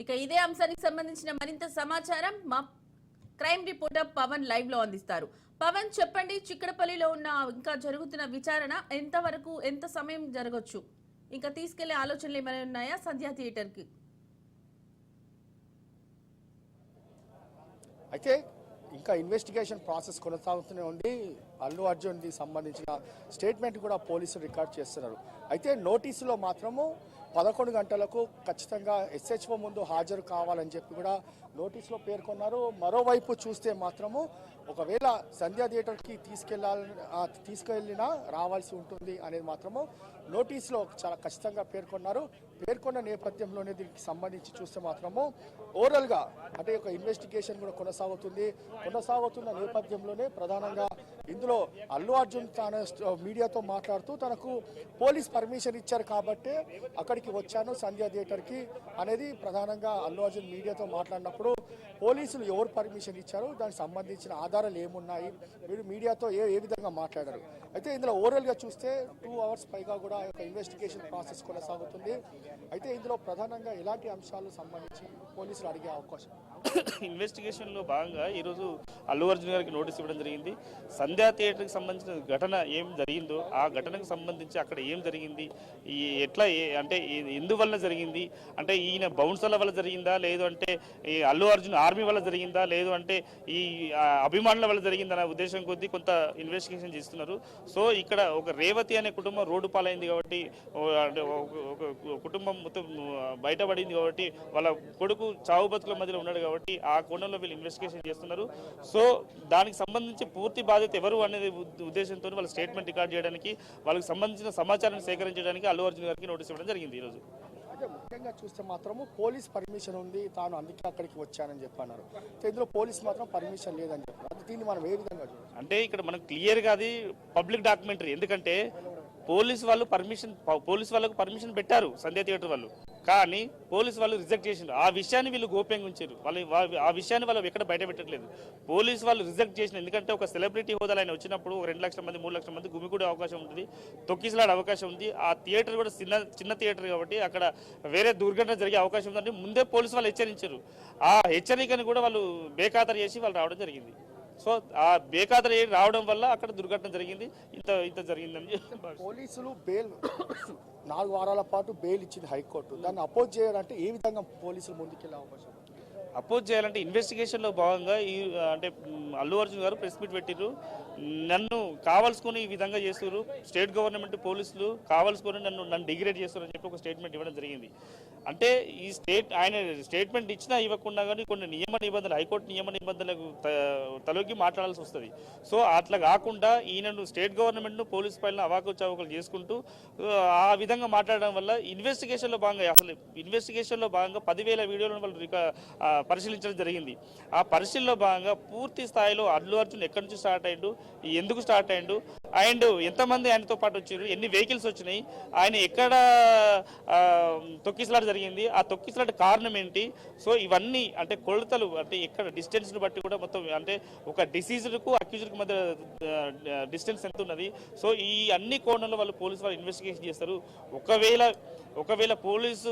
ఇక ఇదే అంశానికి సంబంధించిన మరింత సమాచారం మా క్రైమ్ రిపోర్టర్ పవన్ లైవ్ లో అందిస్తారు. పవన్ చెప్పండి, చిక్కడపల్లిలో ఉన్న ఇంకా జరుగుతున్న విచారణ ఎంతవరకు ఎంత సమయం జరగొచ్చు, ఇంకా తీసుకెళ్లే ఆలోచనలు ఏమైనా ఉన్నాయా సంధ్యా థియేటర్ కి? అయితే ఇంకా ఇన్వెస్టిగేషన్ ప్రాసెస్ కొనసాగుతూనే ఉంది. అల్లు అర్జున్కి సంబంధించిన స్టేట్మెంట్ కూడా పోలీసులు రికార్డ్ చేస్తున్నారు. అయితే నోటీసులో మాత్రము 11 గంటలకు ఖచ్చితంగా ఎస్హెచ్ఓ ముందు హాజరు కావాలని చెప్పి కూడా నోటీసులో పేర్కొన్నారు. మరోవైపు చూస్తే మాత్రము ఒకవేళ సంధ్యా థియేటర్కి తీసుకెళ్ళినా రావాల్సి ఉంటుంది అనేది మాత్రము నోటీసులో చాలా ఖచ్చితంగా పేర్కొన్నారు. పేర్కొన్న నేపథ్యంలోనే దీనికి సంబంధించి చూస్తే మాత్రము ఓవరాల్గా అంటే ఒక ఇన్వెస్టిగేషన్ కూడా కొనసాగుతున్న నేపథ్యంలోనే ప్రధానంగా ఇందులో అల్లు అర్జున్ తన మీడియాతో మాట్లాడుతూ తనకు పోలీస్ పర్మిషన్ ఇచ్చారు కాబట్టి అక్కడికి వచ్చాను సంధ్యా థియేటర్కి అనేది ప్రధానంగా అల్లు అర్జున్ మీడియాతో మాట్లాడినప్పుడు పోలీసులు ఎవరు పర్మిషన్ ఇచ్చారు, దానికి సంబంధించిన ఆధారాలు ఏమున్నాయి, వీరు మీడియాతో ఏ విధంగా మాట్లాడారు. అయితే ఇందులో ఓవరాల్గా చూస్తే 2 అవర్స్ పైగా కూడా ఒక ఇన్వెస్టిగేషన్ ప్రాసెస్ కొనసాగుతుంది. అయితే ఇందులో ప్రధానంగా ఎలాంటి అంశాలకు సంబంధించి పోలీసులు అడిగే అవకాశం ఇన్వెస్టిగేషన్లో భాగంగా ఈరోజు అల్లు అర్జున్ గారికి నోటీస్ ఇవ్వడం జరిగింది. సంధ్యా థియేటర్కి సంబంధించిన ఘటన ఏం జరిగిందో ఆ ఘటనకు సంబంధించి అక్కడ ఏం జరిగింది, ఈ ఎట్లా అంటే ఎందువల్ల జరిగింది, అంటే ఈయన బౌన్సర్ల వల్ల జరిగిందా, లేదు అంటే ఈ అల్లు అర్జున్ ఆర్మీ వల్ల జరిగిందా, లేదు అంటే ఈ అభిమానుల వల్ల జరిగిందన్న ఉద్దేశం కొద్దీ కొంత ఇన్వెస్టిగేషన్ చేస్తున్నారు. సో ఇక్కడ ఒక రేవతి అనే కుటుంబం రోడ్డు పాలైంది కాబట్టి, అంటే ఒక కుటుంబం మొత్తం బయటపడింది కాబట్టి, వాళ్ళ కొడుకు చావు బతుకుల మధ్యలో ఉన్నాడు కాబట్టి ఆ కోణంలో వీళ్ళు ఇన్వెస్టిగేషన్ చేస్తున్నారు. సో దానికి సంబంధించి పూర్తి బాధ్యత ఎవరు అనేది ఉద్దేశంతో వాళ్ళ స్టేట్మెంట్ రికార్డ్ చేయడానికి, వాళ్ళకి సంబంధించిన సమాచారాన్ని సేకరించడానికి అల్లు అర్జున్ గారికి నోటీస్ ఇవ్వడం జరిగింది ఈరోజు. అయితే ముఖ్యంగా చూస్తే మాత్రము పోలీస్ పర్మిషన్ ఉంది, తాను అందుకే అక్కడికి వచ్చానని చెప్పన్నారు. ఇందులో పోలీస్ మాత్రం పర్మిషన్ లేదని చెప్పారు. దీన్ని మనం ఏ విధంగా చూడాలి అంటే ఇక్కడ మనకు క్లియర్గా అది పబ్లిక్ డాక్యుమెంటరీ. ఎందుకంటే పోలీస్ వాళ్ళకు పర్మిషన్ పెట్టారు సంధ్యా థియేటర్ వాళ్ళు, కానీ పోలీసు వాళ్ళు రిజెక్ట్ చేసిండ్రు. ఆ విషయాన్ని వీళ్ళు గోప్యంగా ఉంచారు. ఆ విషయాన్ని వాళ్ళు ఎక్కడ బయట పెట్టట్లేదు. పోలీసు వాళ్ళు రిజెక్ట్ చేసిన, ఎందుకంటే ఒక సెలబ్రిటీ హోదాలో ఆయన వచ్చినప్పుడు 2 లక్షల మంది 3 లక్షల మంది గుమికూడే అవకాశం ఉంటుంది, తొక్కిసలాడే అవకాశం ఉంది. ఆ థియేటర్ కూడా చిన్న థియేటర్ కాబట్టి అక్కడ వేరే దుర్ఘటన జరిగే అవకాశం ఉందంటే ముందే పోలీసు వాళ్ళు హెచ్చరించారు. ఆ హెచ్చరికను కూడా వాళ్ళు బేఖాతరు చేసి వాళ్ళు రావడం జరిగింది. సో ఆ బేఖాతరు రావడం వల్ల అక్కడ దుర్ఘటన జరిగింది, ఇంత జరిగిందని. పోలీసులు బెయిల్ 4 వారాల పాటు బెయిల్ ఇచ్చింది హైకోర్టు. దాన్ని అపోజ్ చేయాలంటే ఏ విధంగా పోలీసులు ముందుకెళ్ళే అవకాశం? అపోజ్ చేయాలంటే ఇన్వెస్టిగేషన్లో భాగంగా అంటే అల్లు అర్జున్ గారు ప్రెస్ మీట్ పెట్టిర్రు, నన్ను కావాల్సుకొని ఈ విధంగా చేస్తున్నారు, స్టేట్ గవర్నమెంట్ పోలీసులు కావాల్సుకొని నన్ను డిగ్రేడ్ చేస్తున్నారని చెప్పి ఒక స్టేట్మెంట్ ఇవ్వడం జరిగింది. అంటే ఆయన స్టేట్మెంట్ ఇచ్చినా ఇవ్వకుండా కానీ కొన్ని నియమ నిబంధనలు, హైకోర్టు నియమ నిబంధనలకు తలొగ్గి మాట్లాడాల్సి వస్తుంది. సో అట్లా కాకుండా ఈయనను స్టేట్ గవర్నమెంట్ను పోలీసు పైన అవాకు చవాకులు చేసుకుంటూ ఆ విధంగా మాట్లాడడం వల్ల ఇన్వెస్టిగేషన్లో భాగంగా 10,000 వీడియోలను వాళ్ళు పరిశీలించడం జరిగింది. ఆ పరిశీలనలో భాగంగా పూర్తి స్థాయిలో అల్లు అర్జున్ ఎక్కడి నుంచి స్టార్ట్ అయ్యిండు, ఎందుకు స్టార్ట్ అయ్యిండు, అండ్ ఎంతమంది ఆయనతో పాటు వచ్చారు, ఎన్ని వెహికల్స్ వచ్చినాయి, ఆయన ఎక్కడ తొక్కిసలాట జరిగింది, ఆ తొక్కిసలాట కారణం ఏంటి, సో ఇవన్నీ అంటే కొలతలు, అంటే ఎక్కడ డిస్టెన్స్ను బట్టి కూడా మొత్తం, అంటే ఒక డిసీజ్కు అక్యూజ్డ్కి మధ్య డిస్టెన్స్ ఎంత ఉన్నది, సో ఈ అన్ని కోణంలో పోలీసు వాళ్ళు ఇన్వెస్టిగేషన్ చేస్తారు. ఒకవేళ పోలీసు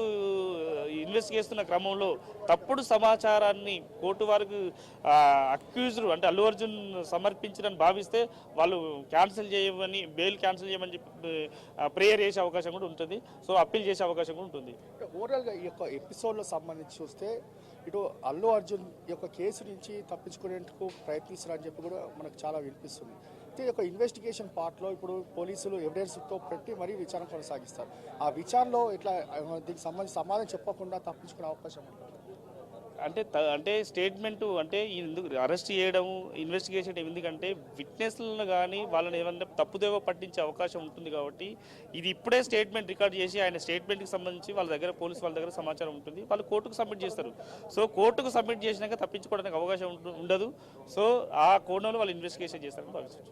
ఇన్వెస్టిగేషన్ చేస్తున్న క్రమంలో తప్పుడు సమాచారాన్ని కోర్టు వారికి అక్యూజ్డ్ అంటే అల్లు అర్జున్ సమర్పించారని భావిస్తే వాళ్ళు బెయిల్ క్యాన్సిల్ చేయమని చెప్పి ప్రేయర్ చేసే అవకాశం కూడా ఉంటుంది. సో అప్పీల్ చేసే అవకాశం కూడా ఉంటుంది. ఓవరాల్గా ఈ యొక్క ఎపిసోడ్లో సంబంధించి చూస్తే ఇటు అల్లు అర్జున్ ఈ యొక్క కేసు నుంచి తప్పించుకునేందుకు ప్రయత్నిస్తారని చెప్పి కూడా మనకు చాలా వినిపిస్తుంది. అయితే ఒక ఇన్వెస్టిగేషన్ పార్ట్లో ఇప్పుడు పోలీసులు ఎవిడెన్స్తో పెట్టి మరీ విచారణ కొనసాగిస్తారు. ఆ విచారణలో ఇట్లా దీనికి సంబంధించి సమాధానం చెప్పకుండా తప్పించుకునే అవకాశం ఉంటుంది. అంటే స్టేట్మెంటు అంటే ఎందుకు అరెస్ట్ చేయడం, ఇన్వెస్టిగేషన్ ఎందుకంటే విట్నెస్లను కానీ వాళ్ళని ఏమన్నా తప్పుదేవో పట్టించే అవకాశం ఉంటుంది కాబట్టి ఇది ఇప్పుడే స్టేట్మెంట్ రికార్డ్ చేసి ఆయన స్టేట్మెంట్కి సంబంధించి పోలీసు వాళ్ళ దగ్గర సమాచారం ఉంటుంది, వాళ్ళు కోర్టుకు సబ్మిట్ చేస్తారు. సో కోర్టుకు సబ్మిట్ చేసినాక తప్పించుకోవడానికి అవకాశం ఉండదు. సో ఆ కోణంలో వాళ్ళు ఇన్వెస్టిగేషన్ చేస్తారని భావిస్తారు.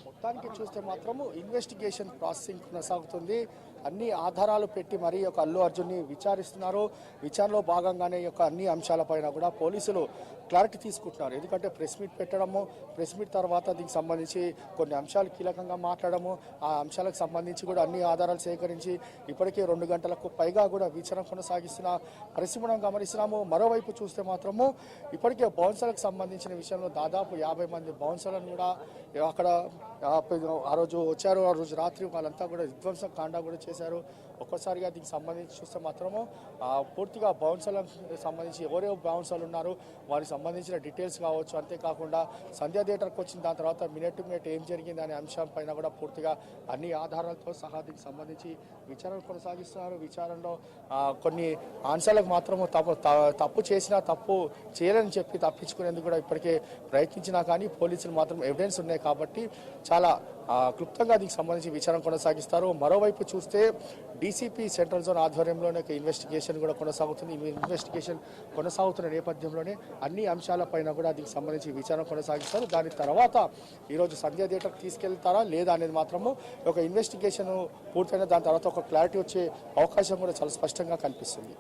మొత్తానికి చూస్తే మాత్రము ఇన్వెస్టిగేషన్ ప్రాసెసింగ్ కొనసాగుతుంది. అన్ని ఆధారాలు పెట్టి మరీ ఒక అల్లు అర్జున్ని విచారిస్తున్నారు. విచారణలో భాగంగానే యొక్క అన్ని అంశాలపైన కూడా పోలీసులు క్లారిటీ తీసుకుంటున్నారు. ఎందుకంటే ప్రెస్ మీట్ పెట్టడము, ప్రెస్ మీట్ తర్వాత దీనికి సంబంధించి కొన్ని అంశాలు కీలకంగా మాట్లాడము, ఆ అంశాలకు సంబంధించి కూడా అన్ని ఆధారాలు సేకరించి ఇప్పటికే 2 గంటలకు పైగా కూడా విచారణ కొనసాగిస్తున్న పరిస్థితి మనం గమనిస్తున్నాము. మరోవైపు చూస్తే మాత్రము ఇప్పటికే బౌన్సర్లకు సంబంధించిన విషయంలో దాదాపు 50 మంది బౌన్సర్లను కూడా అక్కడ ఆ రోజు వచ్చారు. ఆ రోజు రాత్రి వాళ్ళంతా కూడా విధ్వంసం కాండా కూడా చేశారు. ఒక్కసారిగా దీనికి సంబంధించి చూస్తే మాత్రము పూర్తిగా బౌన్సర్లకు సంబంధించి ఎవరెవరు బౌన్సర్లు ఉన్నారు వారికి సంబంధించిన డీటెయిల్స్ కావచ్చు, అంతేకాకుండా సంధ్యా థియేటర్కి వచ్చిన దాని తర్వాత మినిట్ టు మినిట్ ఏం జరిగింది అనే అంశం పైన కూడా పూర్తిగా అన్ని ఆధారాలతో సహా దీనికి సంబంధించి విచారణ కొనసాగిస్తున్నారు. విచారణలో కొన్ని అంశాలకు మాత్రము తప్పు చేసినా తప్పు చేయాలని చెప్పి తప్పించుకునేందుకు కూడా ఇప్పటికే ప్రయత్నించినా కానీ పోలీసులు మాత్రం ఎవిడెన్స్ ఉన్నాయి కాబట్టి చాలా క్లుప్తంగా దీనికి సంబంధించి విచారణ కొనసాగిస్తారు. మరోవైపు చూస్తే డీసీపీ సెంట్రల్ జోన్ ఆధ్వర్యంలోనే ఒక ఇన్వెస్టిగేషన్ కూడా కొనసాగుతుంది. ఇన్వెస్టిగేషన్ కొనసాగుతున్న నేపథ్యంలోనే అన్ని అంశాలపైన కూడా దీనికి సంబంధించి విచారణ కొనసాగిస్తారు. దాని తర్వాత ఈరోజు సంధ్యా థియేటర్కి తీసుకెళ్తారా లేదా అనేది మాత్రము ఒక ఇన్వెస్టిగేషన్ పూర్తయిన దాని తర్వాత ఒక క్లారిటీ వచ్చే అవకాశం కూడా చాలా స్పష్టంగా కనిపిస్తుంది.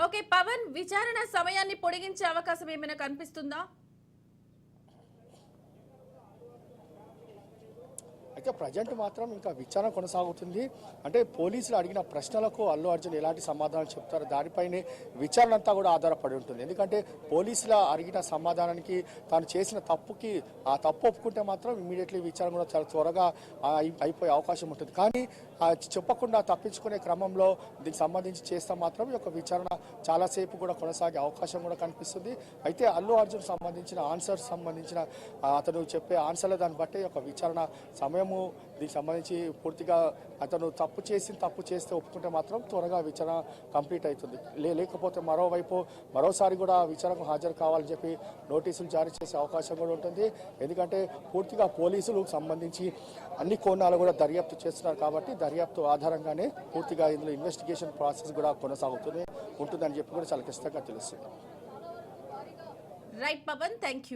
ఓకే పవన్, విచారణ సమయాన్ని పొడిగించే అవకాశం ఏమైనా కనిపిస్తుందా? అయితే ప్రజెంట్ మాత్రం ఇంకా విచారణ కొనసాగుతుంది. అంటే పోలీసులు అడిగిన ప్రశ్నలకు అల్లు అర్జున్ ఎలాంటి సమాధానం చెప్తారో దానిపైనే విచారణ అంతా కూడా ఆధారపడి ఉంటుంది. ఎందుకంటే పోలీసుల అడిగిన సమాధానానికి తాను చేసిన తప్పుకి ఆ తప్పు ఒప్పుకుంటే మాత్రం ఇమీడియట్లీ విచారణ కూడా చాలా త్వరగా అయిపోయే అవకాశం ఉంటుంది. కానీ చెప్పకుండా తప్పించుకునే క్రమంలో దీనికి సంబంధించి చేస్తే మాత్రం ఈ యొక్క విచారణ చాలాసేపు కూడా కొనసాగే అవకాశం కూడా కనిపిస్తుంది. అయితే అల్లు అర్జున్ సంబంధించిన ఆన్సర్స్ సంబంధించిన అతను చెప్పే ఆన్సర్ల దాన్ని బట్టి ఒక విచారణ సమయము దీనికి సంబంధించి పూర్తిగా అతను తప్పు చేస్తే ఒప్పుకుంటే మాత్రం త్వరగా విచారణ కంప్లీట్ అవుతుంది. లేకపోతే మరోసారి కూడా విచారణకు హాజరు కావాలని చెప్పి నోటీసులు జారీ చేసే అవకాశం కూడా ఉంటుంది. ఎందుకంటే పూర్తిగా పోలీసులు సంబంధించి అన్ని కోణాలు కూడా దర్యాప్తు చేస్తున్నారు కాబట్టి దర్యాప్తు ఆధారంగానే పూర్తిగా ఇందులో ఇన్వెస్టిగేషన్ ప్రాసెస్ కూడా కొనసాగుతూనే ఉంటుందని చెప్పి కూడా చాలా ఖచ్చితంగా తెలుస్తుంది. Right Pavan, thank you.